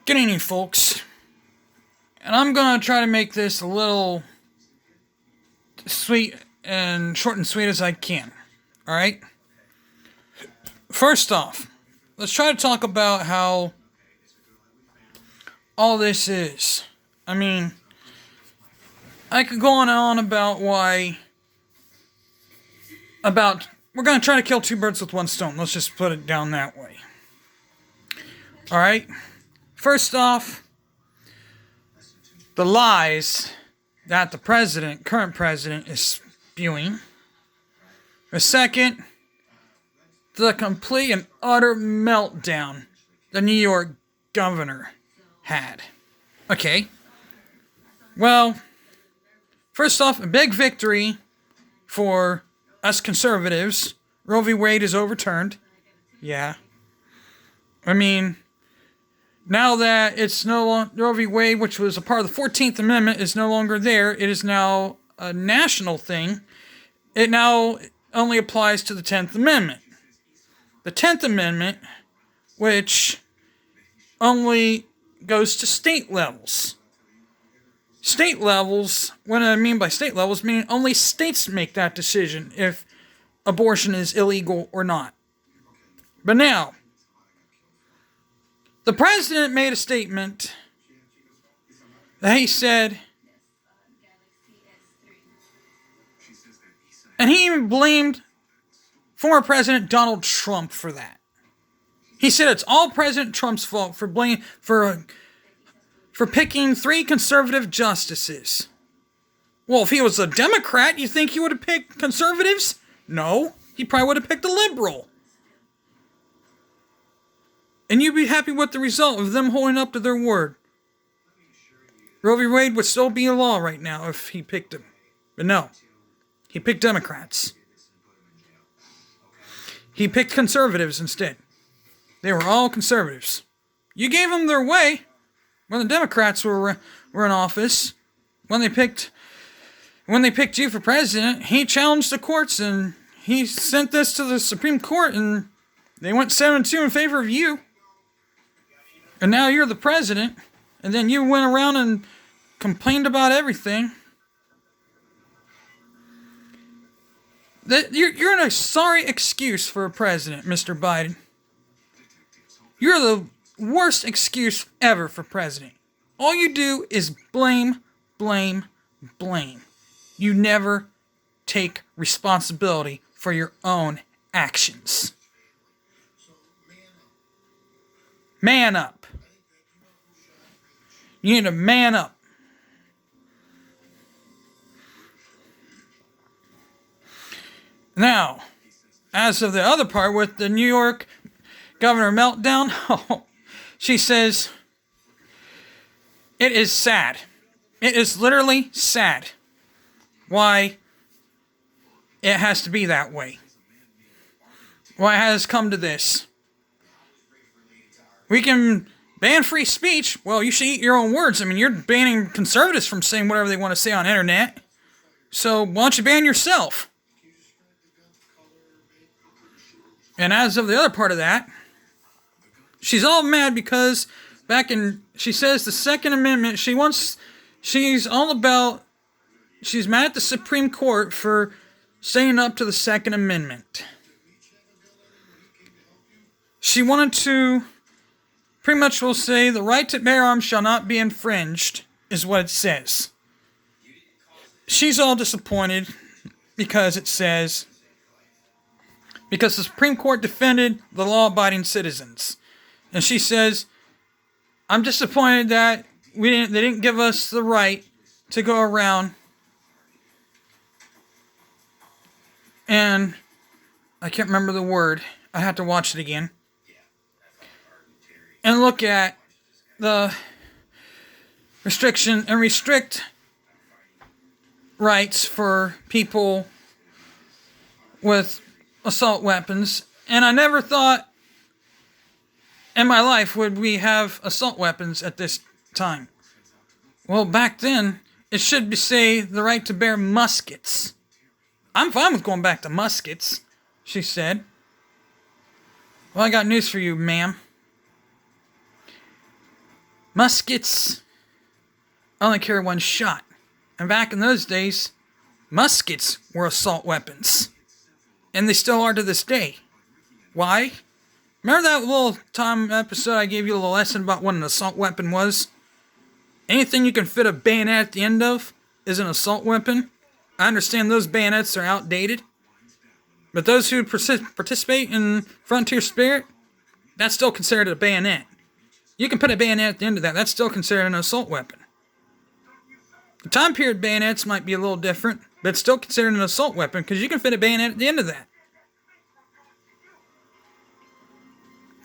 Good evening, folks. And I'm gonna try to make this a little sweet and short and sweet as I can. Alright? First off, let's try to talk about how all this is. I mean, I could go on and on about we're gonna try to kill two birds with one stone. Let's just put it down that way. Alright? First off, the lies that the current president, is spewing. The second, the complete and utter meltdown the New York governor had. Okay. Well, first off, a big victory for us conservatives. Roe v. Wade is overturned. Yeah. I mean, now that it's no longer Roe v. Wade, which was a part of the 14th Amendment, is no longer there. It is now a national thing. It now only applies to the 10th Amendment. The 10th Amendment, which only goes to state levels. State levels, what I mean by state levels, meaning only states make that decision if abortion is illegal or not. But now, the president made a statement that he said, and he even blamed former President Donald Trump for that. He said it's all President Trump's fault for picking 3 conservative justices. Well, if he was a Democrat, you think he would have picked conservatives? No, he probably would have picked a liberal. And you'd be happy with the result of them holding up to their word. Roe v. Wade would still be a law right now if he picked him. But no, he picked Democrats. He picked conservatives instead. They were all conservatives. You gave them their way when the Democrats were in office. When they picked you for president, he challenged the courts and he sent this to the Supreme Court and they went 7-2 in favor of you. And now you're the president, and then you went around and complained about everything. You're in a sorry excuse for a president, Mr. Biden. You're the worst excuse ever for president. All you do is blame, blame, blame. You never take responsibility for your own actions. Man up. You need to man up. Now, as of the other part with the New York governor meltdown, she says, it is sad. It is literally sad why it has to be that way. Why it has come to this. We can ban free speech. Well, you should eat your own words. I mean, you're banning conservatives from saying whatever they want to say on the internet. So why don't you ban yourself? And as of the other part of that, she's all mad because she says the Second Amendment, she's mad at the Supreme Court for standing up to the Second Amendment. She wanted to pretty much will say the right to bear arms shall not be infringed, is what it says. She's all disappointed because it says, because the Supreme Court defended the law-abiding citizens. And she says, I'm disappointed that they didn't give us the right to go around and I can't remember the word. I have to watch it again. And look at the restrict rights for people with assault weapons. And I never thought in my life would we have assault weapons at this time. Well, back then, it should say the right to bear muskets. I'm fine with going back to muskets, she said. Well, I got news for you, ma'am. muskets only carry one shot. And back in those days, muskets were assault weapons. And they still are to this day. Why? Remember that little time episode I gave you a little lesson about what an assault weapon was? Anything you can fit a bayonet at the end of is an assault weapon. I understand those bayonets are outdated. But those who participate in Frontier Spirit, that's still considered a bayonet. You can put a bayonet at the end of that. That's still considered an assault weapon. The time period bayonets might be a little different, but it's still considered an assault weapon because you can fit a bayonet at the end of that.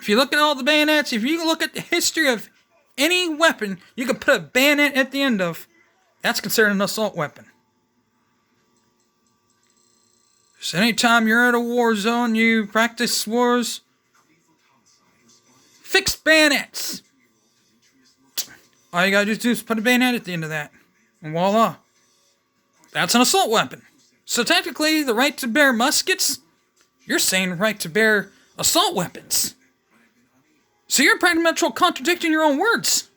If you look at all the bayonets, if you look at the history of any weapon you can put a bayonet at the end of, that's considered an assault weapon. So anytime you're at a war zone, you practice wars, fixed bayonets. All you gotta do is put a bayonet at the end of that. And voila. That's an assault weapon. So technically, the right to bear muskets, you're saying right to bear assault weapons. So you're pretty much contradicting your own words.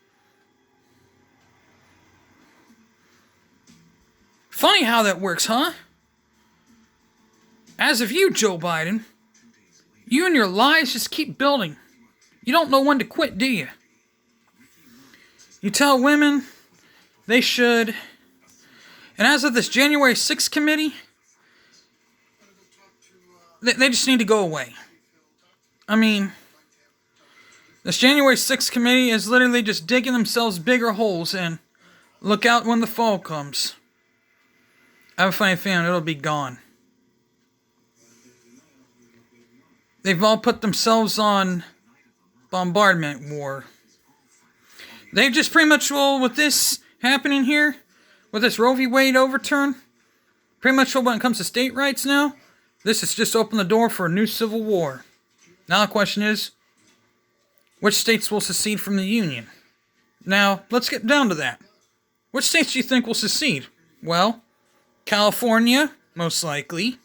Funny how that works, huh? As of you, Joe Biden, you and your lies just keep building. You don't know when to quit, do you? You tell women they should. And as of this January 6th committee, they just need to go away. I mean, this January 6th committee is literally just digging themselves bigger holes and look out when the fall comes. I have a funny feeling it'll be gone. They've all put themselves on bombardment war. They've just pretty much, well, with this happening here, with this Roe v. Wade overturn, pretty much when it comes to state rights now, this has just opened the door for a new civil war. Now the question is, which states will secede from the Union? Now, let's get down to that. Which states do you think will secede? Well, California, most likely.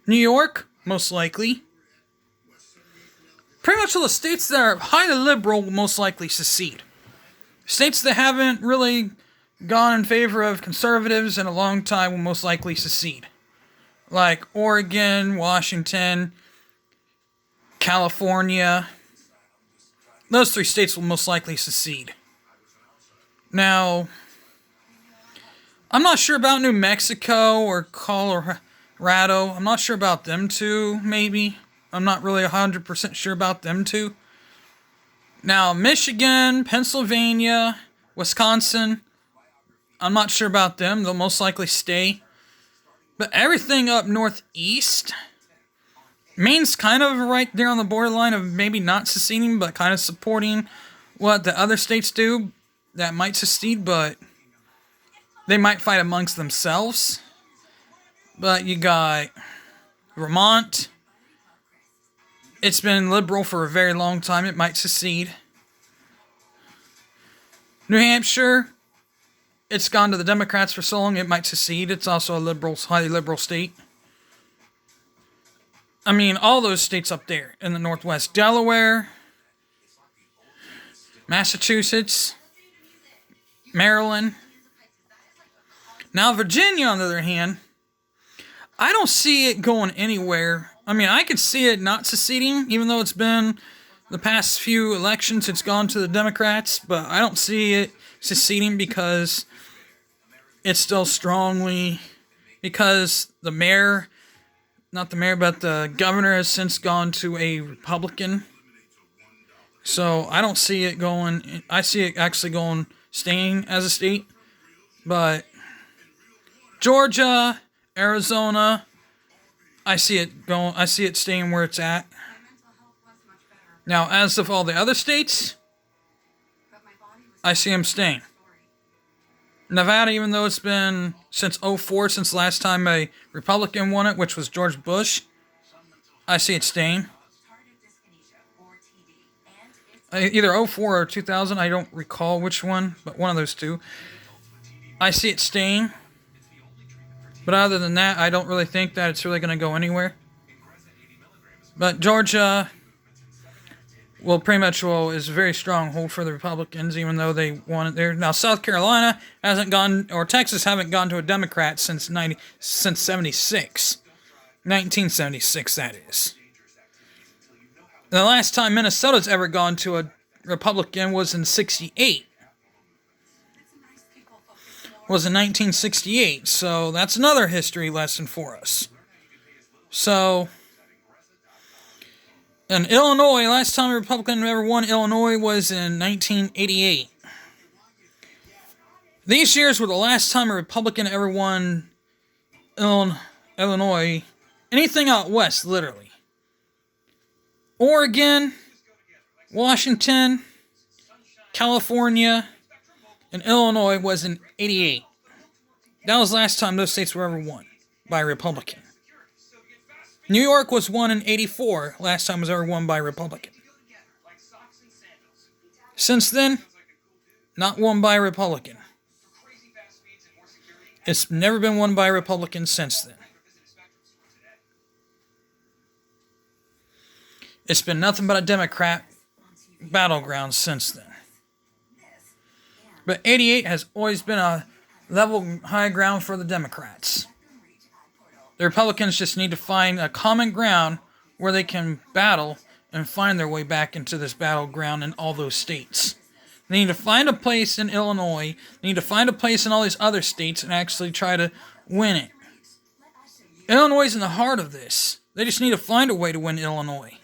New York, most likely. Pretty much all the states that are highly liberal will most likely secede. States that haven't really gone in favor of conservatives in a long time will most likely secede. Like Oregon, Washington, California. Those three states will most likely secede. Now, I'm not sure about New Mexico or Colorado. I'm not sure about them two, maybe. I'm not really 100% sure about them two. Now, Michigan, Pennsylvania, Wisconsin, I'm not sure about them. They'll most likely stay. But everything up northeast, Maine's kind of right there on the borderline of maybe not seceding, but kind of supporting what the other states do that might secede, but they might fight amongst themselves. But you got Vermont. It's been liberal for a very long time. It might secede. New Hampshire. It's gone to the Democrats for so long, it might secede. It's also a liberal, highly liberal state. I mean, all those states up there in the Northwest. Delaware. Massachusetts. Maryland. Now, Virginia, on the other hand, I don't see it going anywhere. I mean, I could see it not seceding, even though it's been the past few elections, it's gone to the Democrats, but I don't see it seceding because it's still strongly, because the mayor, not the mayor, but the governor has since gone to a Republican. So I don't see it going, I see it actually going, staying as a state, but Georgia, Arizona, I see it staying where it's at. Now, as of all the other states, I see them staying. Nevada, even though it's been since 2004, since the last time a Republican won it, which was George Bush, I see it staying. Either 2004 or 2000, I don't recall which one, but one of those two. I see it staying. But other than that, I don't really think that it's really going to go anywhere. But Georgia, well, pretty much is a very stronghold for the Republicans, even though they won it there. Now, South Carolina hasn't gone, or Texas haven't gone to a Democrat since 76. 1976, that is. The last time Minnesota's ever gone to a Republican was in 68. Was in 1968, so that's another history lesson for us. So, in Illinois, last time a Republican ever won Illinois was in 1988. These years were the last time a Republican ever won Illinois. Anything out west, literally. Oregon, Washington, California, and Illinois was in 88. That was the last time those states were ever won by a Republican. New York was won in 84, last time it was ever won by a Republican. Since then, not won by a Republican. It's never been won by a Republican since then. It's been nothing but a Democrat battleground since then. But 88 has always been a level high ground for the Democrats. The Republicans just need to find a common ground where they can battle and find their way back into this battleground in all those states. They need to find a place in Illinois. They need to find a place in all these other states and actually try to win it. Illinois is in the heart of this. They just need to find a way to win Illinois.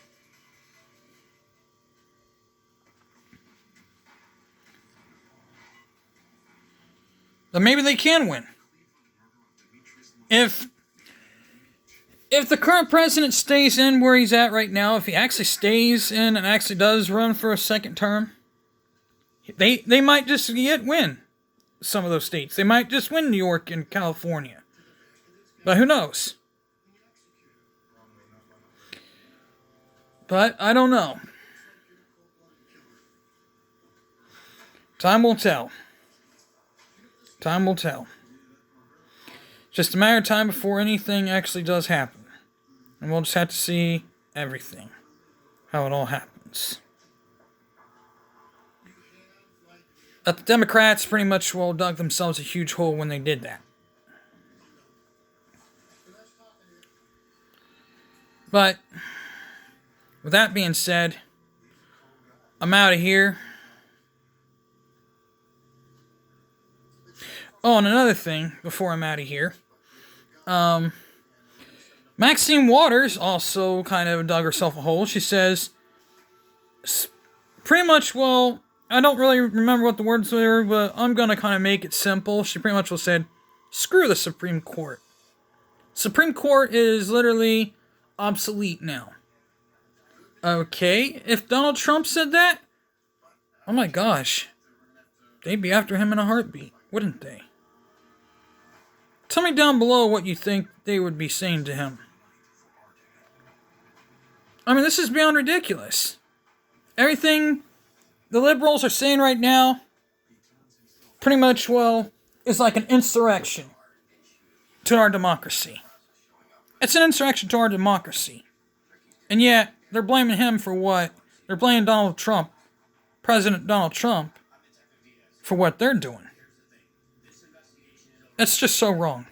But maybe they can win. If the current president stays in where he's at right now, if he actually stays in and actually does run for a second term, they might just win some of those states. They might just win New York and California. But who knows? But I don't know. Time will tell. Time will tell. Just a matter of time before anything actually does happen. And we'll just have to see everything. How it all happens. But the Democrats pretty much dug themselves a huge hole when they did that. But, with that being said, I'm out of here. Oh, and another thing before I'm out of here. Maxine Waters also kind of dug herself a hole. She says, pretty much, I don't really remember what the words were, but I'm going to kind of make it simple. She pretty much said, screw the Supreme Court. Supreme Court is literally obsolete now. Okay, if Donald Trump said that, oh my gosh, they'd be after him in a heartbeat, wouldn't they? Tell me down below what you think they would be saying to him. I mean, this is beyond ridiculous. Everything the liberals are saying right now, pretty much, is like an insurrection to our democracy. It's an insurrection to our democracy. And yet, they're blaming him for what? They're blaming Donald Trump, President Donald Trump, for what they're doing. That's just so wrong.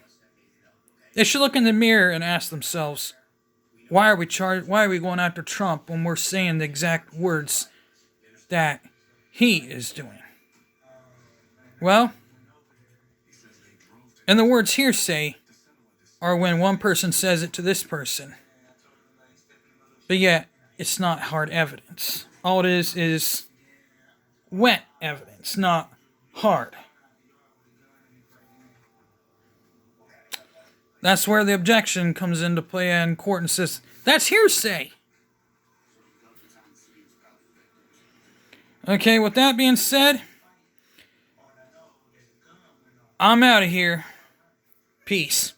They should look in the mirror and ask themselves, why are we going after Trump when we're saying the exact words that he is doing? Well, and the words hearsay are when one person says it to this person, but yet it's not hard evidence. All it is wet evidence, not hard. That's where the objection comes into play in court and says, that's hearsay. Okay, with that being said, I'm out of here. Peace.